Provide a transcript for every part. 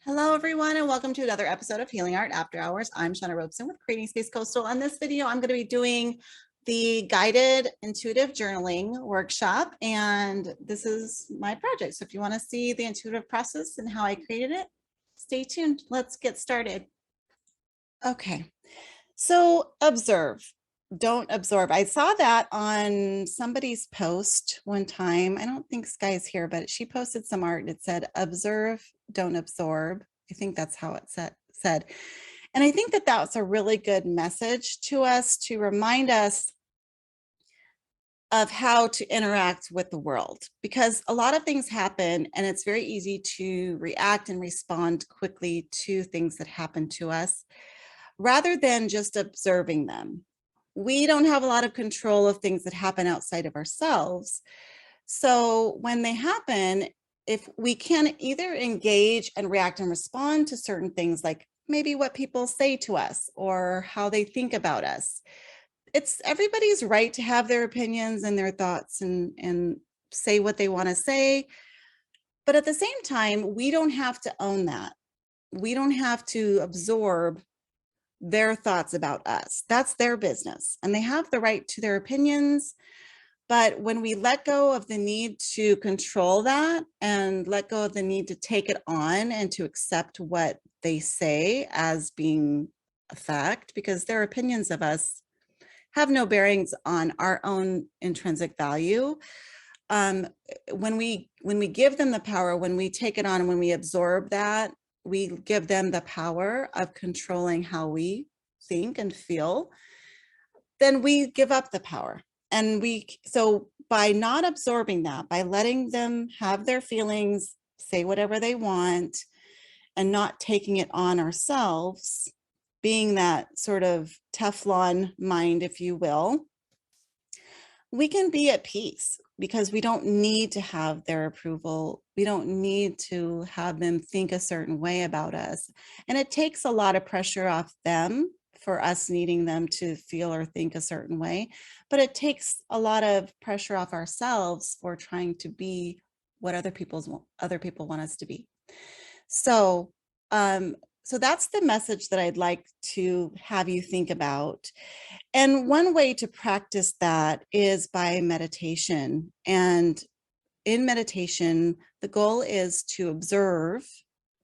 Hello, everyone, and welcome to another episode of Healing Art After Hours. I'm Shauna Robeson with Creating Space Coastal. On this video, I'm going to be doing the guided intuitive journaling workshop, and this is my project. So if you want to see the intuitive process and how I created it, stay tuned. Let's get started. Okay, so observe, don't absorb. I saw that on somebody's post one time. I don't think Sky's here, but she posted some art and it said, observe, don't absorb. I think that's how it said. And I think that that's a really good message to us to remind us of how to interact with the world, because a lot of things happen and it's very easy to react and respond quickly to things that happen to us rather than just observing them. We don't have a lot of control of things that happen outside of ourselves. So when they happen, if we can either engage and react and respond to certain things, like maybe what people say to us or how they think about us, it's everybody's right to have their opinions and their thoughts and say what they want to say. But at the same time, we don't have to own that. We don't have to absorb their thoughts about us. That's their business, and they have the right to their opinions. But when we let go of the need to control that and let go of the need to take it on and to accept what they say as being a fact, because their opinions of us have no bearings on our own intrinsic value. When we give them the power, when we take it on, when we absorb that, we give them the power of controlling how we think and feel, then we give up the power. And so by not absorbing that, by letting them have their feelings, say whatever they want, and not taking it on ourselves, being that sort of Teflon mind, if you will, we can be at peace because we don't need to have their approval. We don't need to have them think a certain way about us. And it takes a lot of pressure off them for us needing them to feel or think a certain way. But it takes a lot of pressure off ourselves for trying to be what other people want us to be. So, so that's the message that I'd like to have you think about. And one way to practice that is by meditation. And in meditation, the goal is to observe,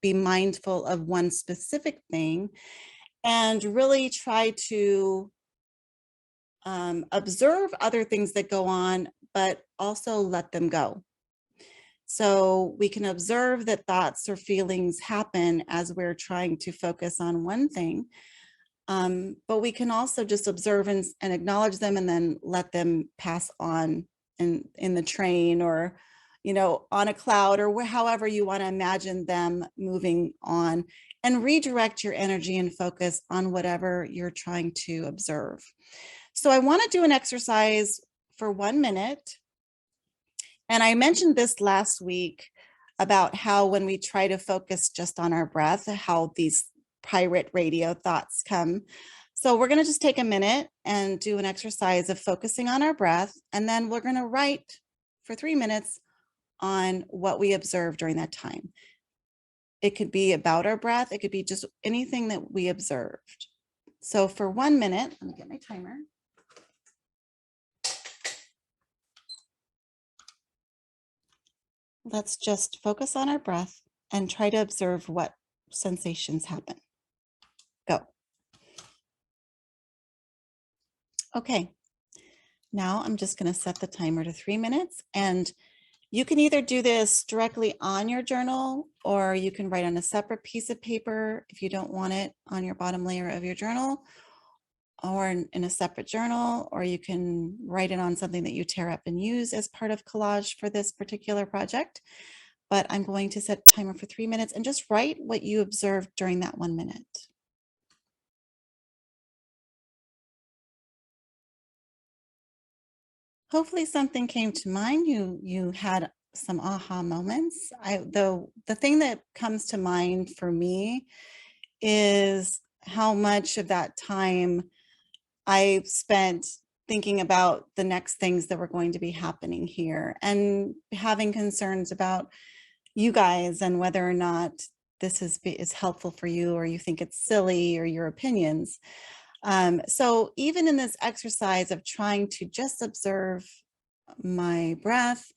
be mindful of one specific thing, and really try to observe other things that go on, but also let them go. So we can observe that thoughts or feelings happen as we're trying to focus on one thing. But we can also just observe and acknowledge them and then let them pass on in the train or, on a cloud or however you want to imagine them moving on, and redirect your energy and focus on whatever you're trying to observe. So I want to do an exercise for 1 minute. And I mentioned this last week about how when we try to focus just on our breath, how these pirate radio thoughts come. So we're going to just take a minute and do an exercise of focusing on our breath. And then we're going to write for 3 minutes on what we observed during that time. It could be about our breath. It could be just anything that we observed. So for 1 minute, let me get my timer. Let's just focus on our breath and try to observe what sensations happen. Go. Okay, now I'm just going to set the timer to 3 minutes, and you can either do this directly on your journal or you can write on a separate piece of paper if you don't want it on your bottom layer of your journal, or in a separate journal, or you can write it on something that you tear up and use as part of collage for this particular project. But I'm going to set a timer for 3 minutes and just write what you observed during that 1 minute. Hopefully something came to mind. You had some aha moments. The thing that comes to mind for me is how much of that time I spent thinking about the next things that were going to be happening here and having concerns about you guys and whether or not this is helpful for you, or you think it's silly, or your opinions. So even in this exercise of trying to just observe my breath,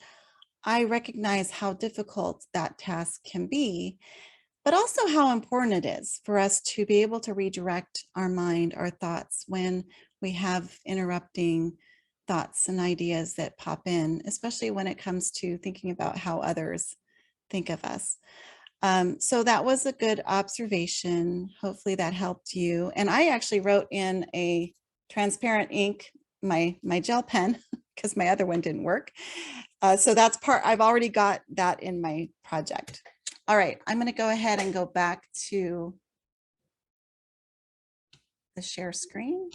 I recognize how difficult that task can be, but also how important it is for us to be able to redirect our mind, our thoughts, when we have interrupting thoughts and ideas that pop in, especially when it comes to thinking about how others think of us. So that was a good observation. Hopefully that helped you. And I actually wrote in a transparent ink, my gel pen, because my other one didn't work. So that's I've already got that in my project. All right, I'm going to go ahead and go back to the share screen.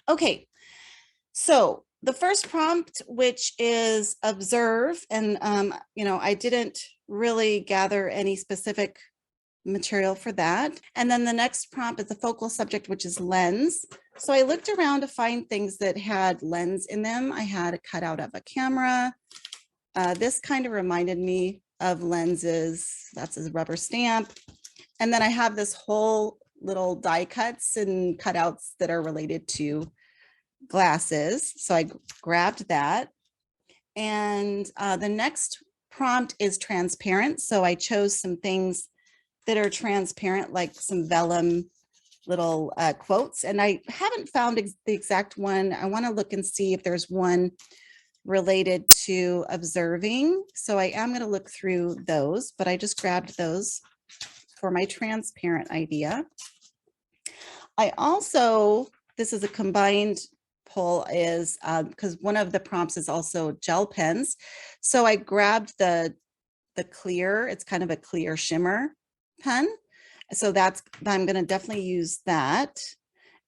Okay, so the first prompt, which is observe, and I didn't really gather any specific material for that. And then the next prompt is the focal subject, which is lens. So I looked around to find things that had lens in them. I had a cutout of a camera. This kind of reminded me of lenses. That's a rubber stamp. And then I have this whole little die cuts and cutouts that are related to glasses. So I grabbed that. And the next prompt is transparent. So I chose some things that are transparent, like some vellum little quotes. And I haven't found the exact one. I want to look and see if there's one related to observing. So I am going to look through those, but I just grabbed those for my transparent idea. I also, this is a combined pull, is because one of the prompts is also gel pens. So I grabbed the clear, it's kind of a clear shimmer pen. So I'm going to definitely use that.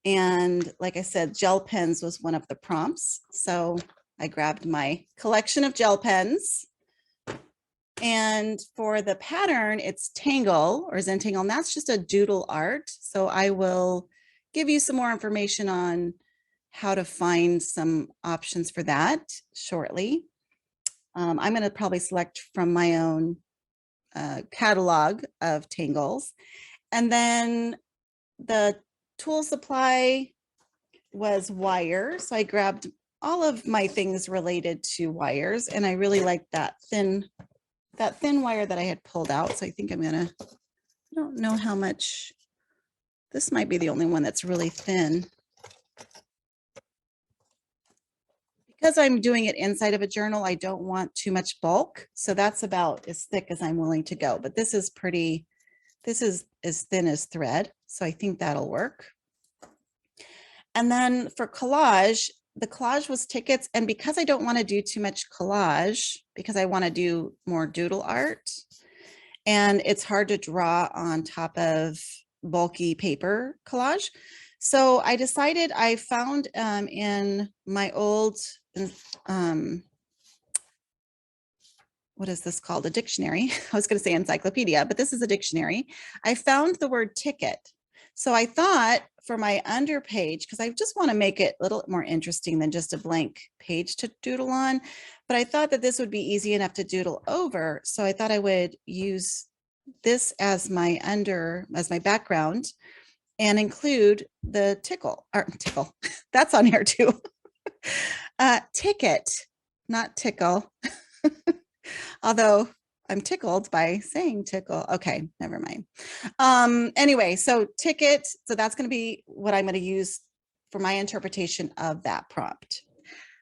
And like I said, gel pens was one of the prompts. So I grabbed my collection of gel pens. And for the pattern, it's Tangle or Zentangle, and that's just a doodle art. So I will give you some more information on how to find some options for that shortly. I'm going to probably select from my own catalog of tangles. And then the tool supply was wire. So I grabbed all of my things related to wires, and I really liked that thin wire that I had pulled out. So I think I don't know how much, this might be the only one that's really thin. Because I'm doing it inside of a journal, I don't want too much bulk. So that's about as thick as I'm willing to go. But this is as thin as thread. So I think that'll work. And then for collage, the collage was tickets. And because I don't want to do too much collage, because I want to do more doodle art, and it's hard to draw on top of bulky paper collage. So I decided, I found in my old, what is this called? A dictionary. I was going to say encyclopedia, but this is a dictionary. I found the word ticket. So I thought for my underpage, because I just want to make it a little more interesting than just a blank page to doodle on, but I thought that this would be easy enough to doodle over. So I thought I would use this as my background and include the tickle, that's on here too. Ticket, not tickle. Although I'm tickled by saying tickle. Okay, never mind. Anyway, so ticket. So that's going to be what I'm going to use for my interpretation of that prompt.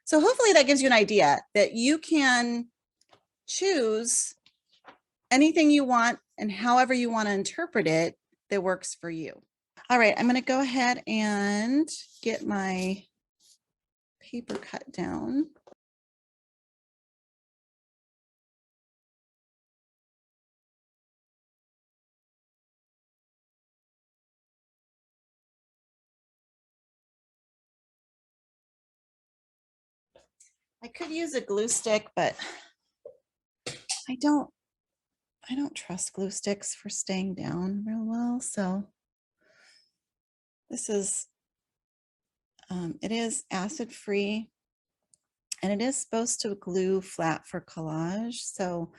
So hopefully that gives you an idea that you can choose anything you want and however you want to interpret it that works for you. All right, I'm going to go ahead and get my paper cut down. I could use a glue stick, but I don't trust glue sticks for staying down real well. So this is, it is acid free, and it is supposed to glue flat for collage. So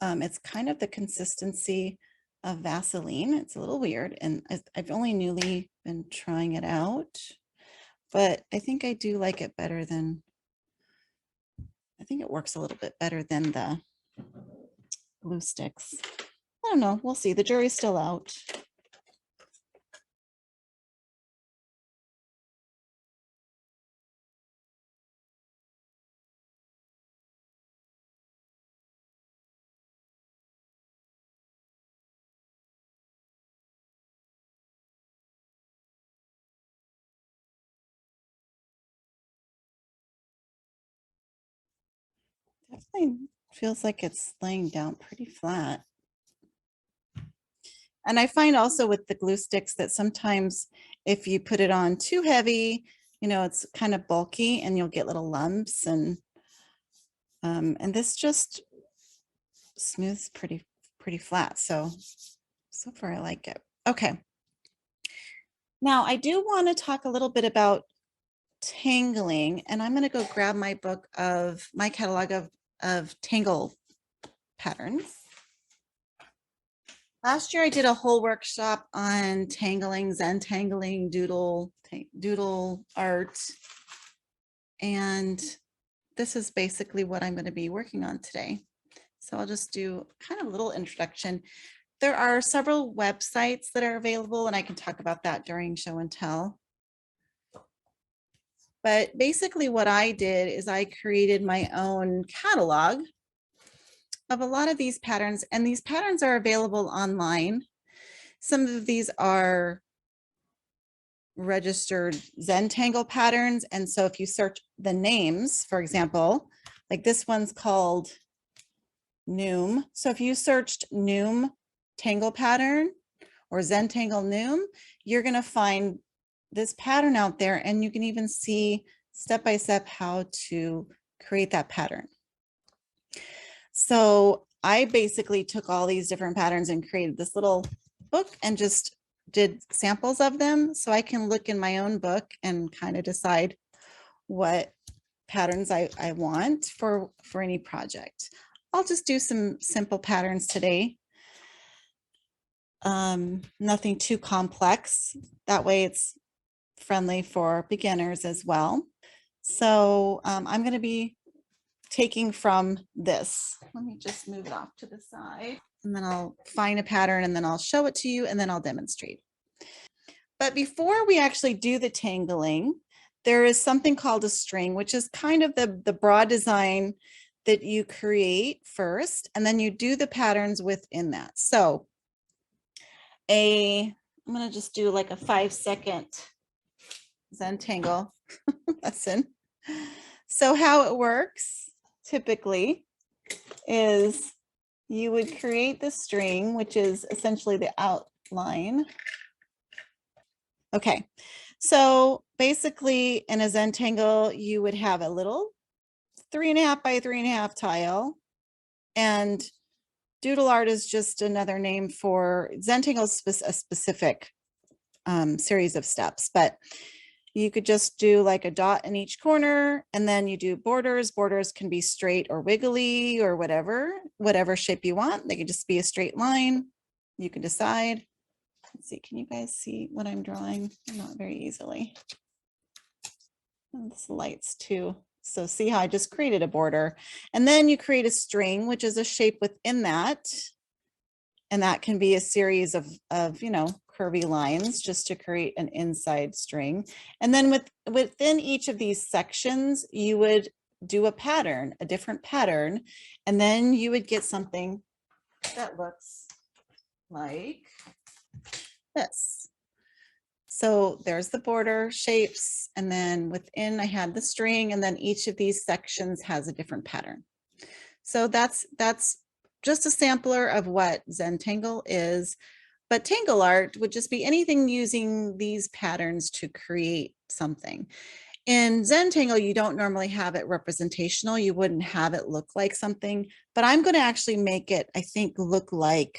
it's kind of the consistency of Vaseline. It's a little weird, and I've only newly been trying it out, but I think I do like it better than, I think it works a little bit better than the glue sticks. I don't know. We'll see. The jury's still out. Definitely feels like it's laying down pretty flat. And I find also with the glue sticks that sometimes if you put it on too heavy, you know, it's kind of bulky and you'll get little lumps, and this just smooths pretty flat. So far I like it. Okay. Now I do want to talk a little bit about tangling, and I'm going to go grab my book of my catalog of Tangle patterns. Last year I did a whole workshop on tangling, Zen tangling, doodle art. And this is basically what I'm going to be working on today. So I'll just do kind of a little introduction. There are several websites that are available, and I can talk about that during show and tell. But basically what I did is I created my own catalog of a lot of these patterns, and these patterns are available online. Some of these are registered Zentangle patterns, and so if you search the names, for example, like this one's called Noom. So if you searched Noom Tangle pattern or Zentangle Noom, you're going to find this pattern out there, and you can even see step by step how to create that pattern. So I basically took all these different patterns and created this little book and just did samples of them, so I can look in my own book and kind of decide what patterns I want for any project. I'll just do some simple patterns today. Nothing too complex. That way it's friendly for beginners as well. So I'm going to be taking from this. Let me just move it off to the side, and then I'll find a pattern, and then I'll show it to you, and then I'll demonstrate. But before we actually do the tangling, there is something called a string, which is kind of the broad design that you create first, and then you do the patterns within that. So I'm going to just do like a 5-second Zentangle lesson. So how it works typically is you would create the string, which is essentially the outline. Okay, so basically in a Zentangle, you would have a little 3.5 by 3.5 tile, and doodle art is just another name for Zentangle, a specific series of steps, but you could just do like a dot in each corner, and then you do borders. Borders can be straight or wiggly or whatever shape you want. They could just be a straight line. You can decide. Let's see, can you guys see what I'm drawing? Not very easily. And this lights too. So see how I just created a border, and then you create a string, which is a shape within that. And that can be a series of curvy lines just to create an inside string. And then within each of these sections, you would do a pattern, a different pattern, and then you would get something that looks like this. So there's the border shapes, and then within I had the string, and then each of these sections has a different pattern. So that's just a sampler of what Zentangle is, but Tangle art would just be anything using these patterns to create something. In Zentangle, you don't normally have it representational. You wouldn't have it look like something, but I'm going to actually make it, I think, look like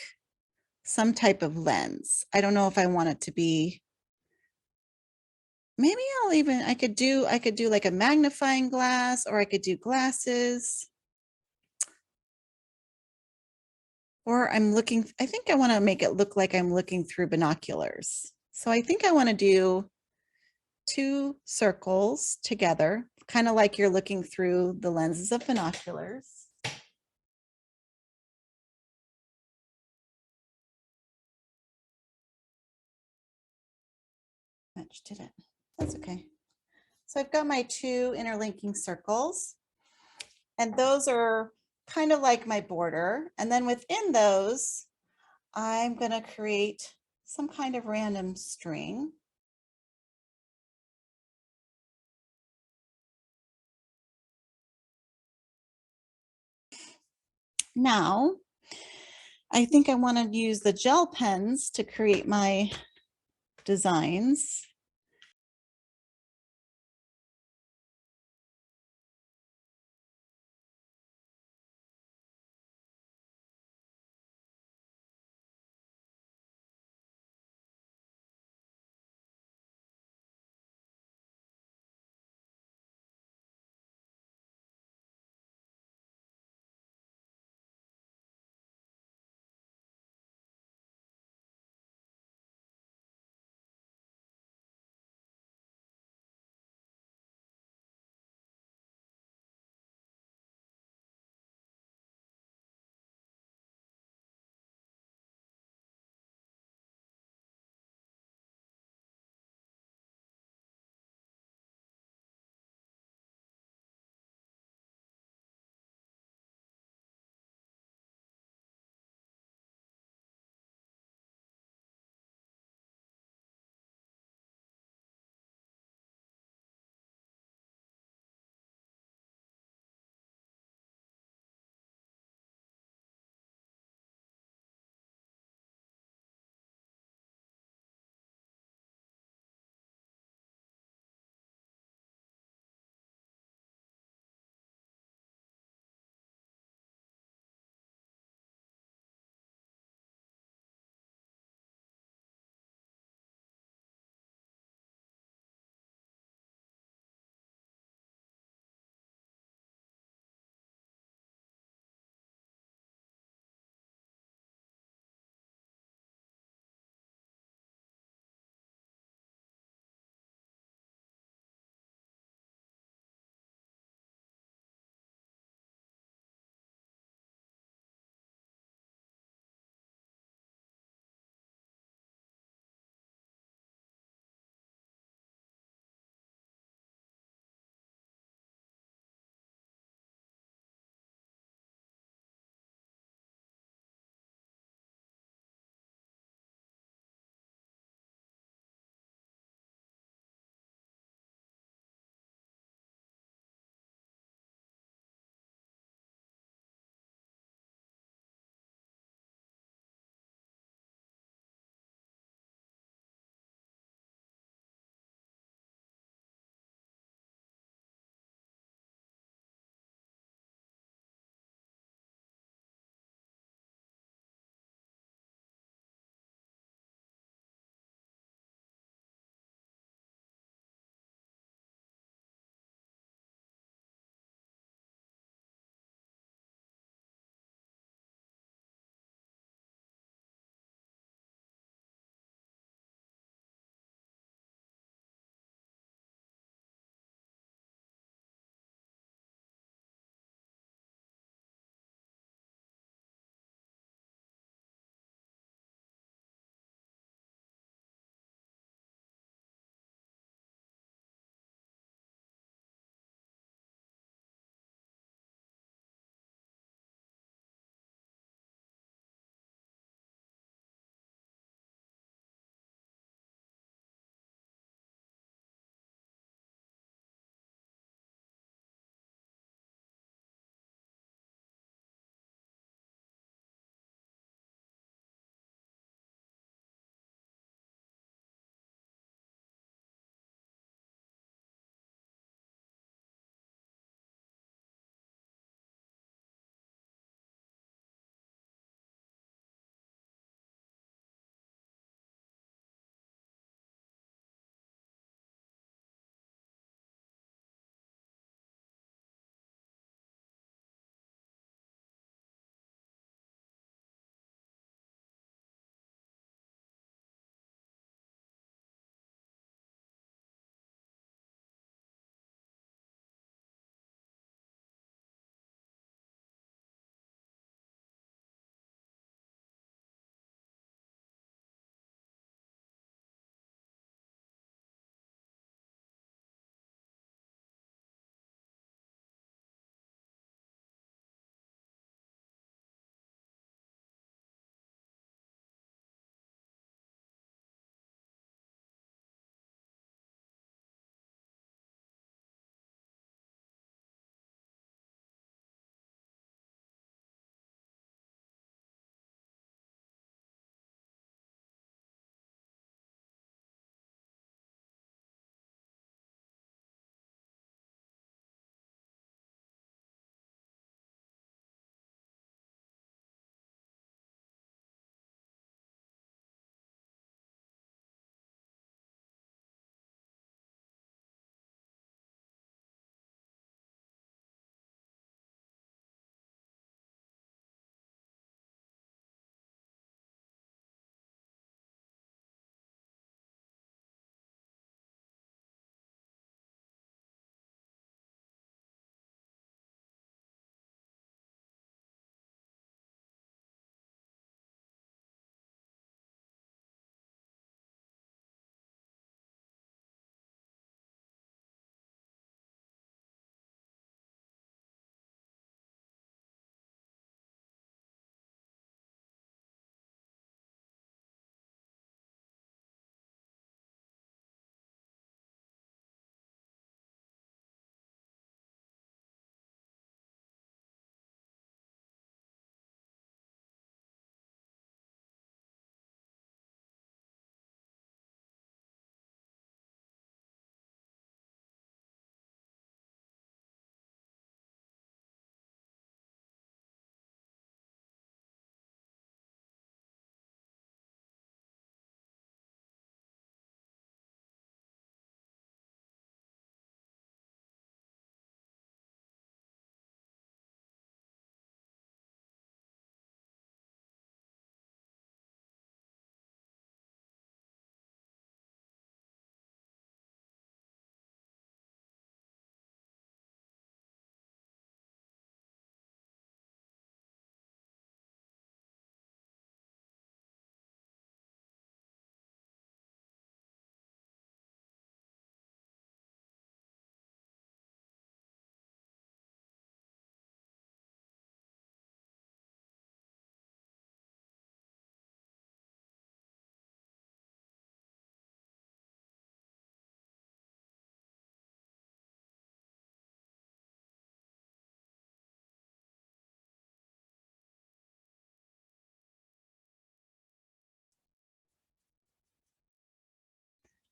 some type of lens. I don't know if I want it to be, maybe I could do like a magnifying glass, or I could do glasses. Or I think I want to make it look like I'm looking through binoculars. So I think I want to do two circles together, kind of like you're looking through the lenses of binoculars. Match did it. That's okay. So I've got my two interlinking circles, and those are kind of like my border. And then within those, I'm going to create some kind of random string. Now, I think I want to use the gel pens to create my designs.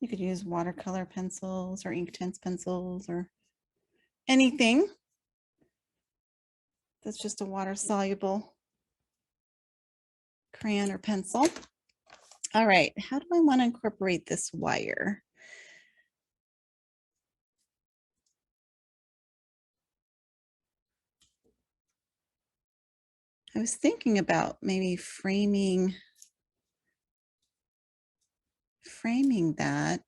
You could use watercolor pencils or Inktense pencils or anything that's just a water soluble crayon or pencil. All right, how do I want to incorporate this wire? I was thinking about maybe framing that,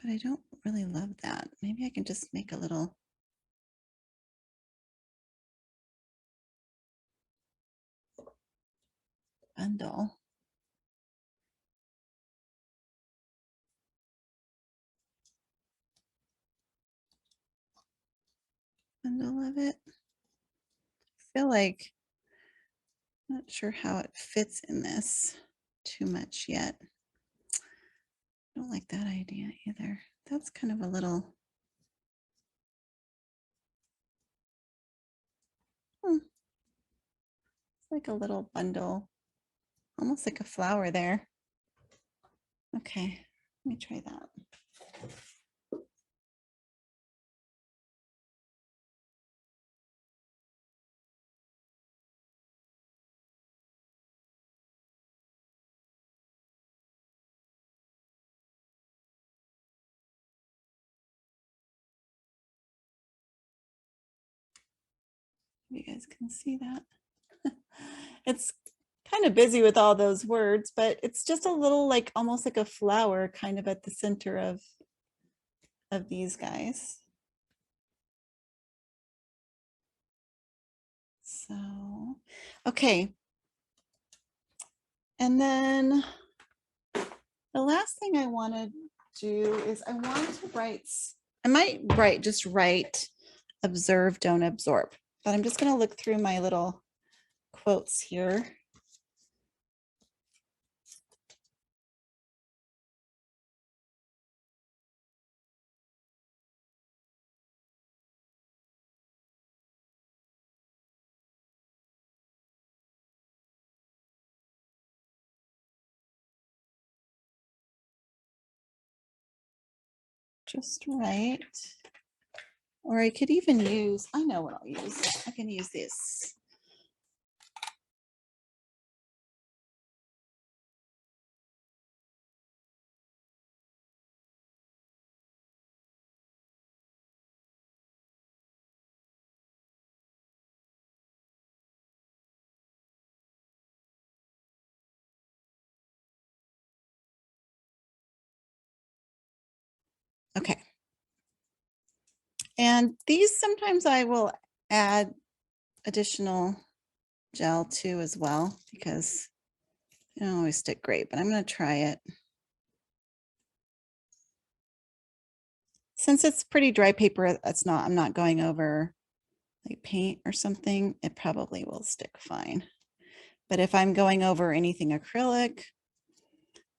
but I don't really love that. Maybe I can just make a little bundle. Bundle of it. I feel like, not sure how it fits in this too much yet. I don't like that idea either. That's kind of a little, it's like a little bundle, almost like a flower there. Okay, let me try that. You guys can see that. It's kind of busy with all those words, but it's just a little like almost like a flower kind of at the center of these guys. So, okay. And then the last thing I want to do is I want to write, I might just write observe, don't absorb. But I'm just going to look through my little quotes here. Just right. Or I could even use, I know what I'll use. I can use this. Okay. And these sometimes I will add additional gel too as well, because they don't always stick great, but I'm going to try it. Since it's pretty dry paper, I'm not going over like paint or something, it probably will stick fine. But if I'm going over anything acrylic,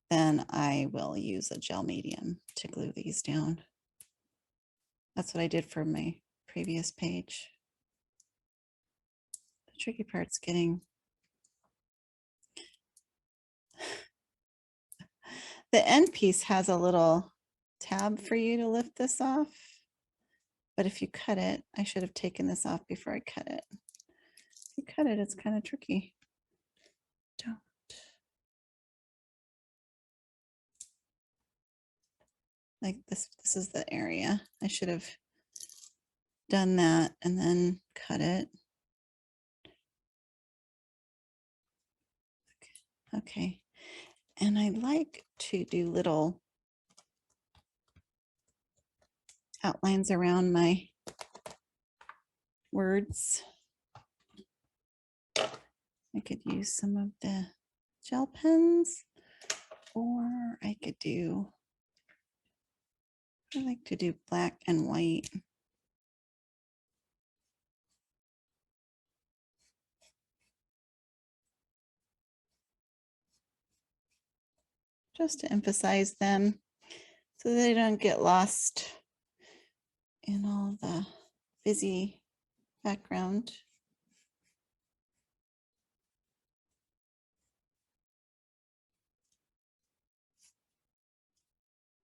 then I will use a gel medium to glue these down. That's what I did for my previous page. The tricky part's getting the end piece has a little tab for you to lift this off. But if you cut it, I should have taken this off before I cut it. If you cut it, it's kind of tricky. Don't. Like this is the area. I should have done that and then cut it. Okay. And I like to do little outlines around my words. I could use some of the gel pens, or I could do, I like to do black and white. Just to emphasize them so they don't get lost in all the busy background.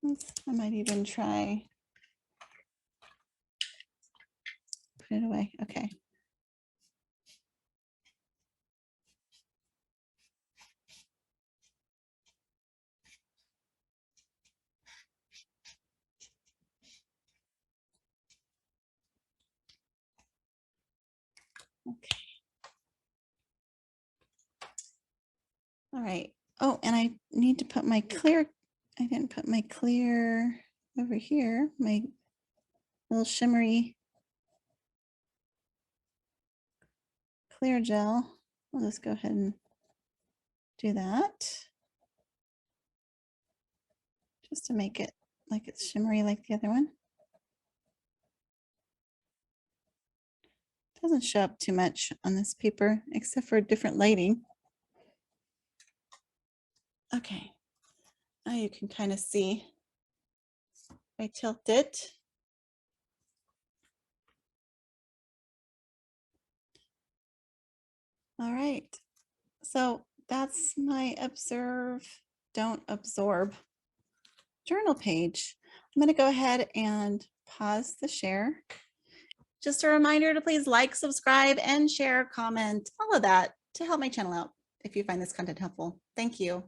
I might even try. Put it away. Okay. Okay. All right. Oh, and I need to put my clear. I didn't put my clear over here, my little shimmery clear gel. I'll just go ahead and do that just to make it like it's shimmery like the other one. Doesn't show up too much on this paper except for different lighting. Okay, now you can kind of see. I tilt it. All right, so that's my observe, don't absorb journal page. I'm going to go ahead and pause the share. Just a reminder to please like, subscribe, and share, comment, all of that to help my channel out if you find this content helpful. Thank you.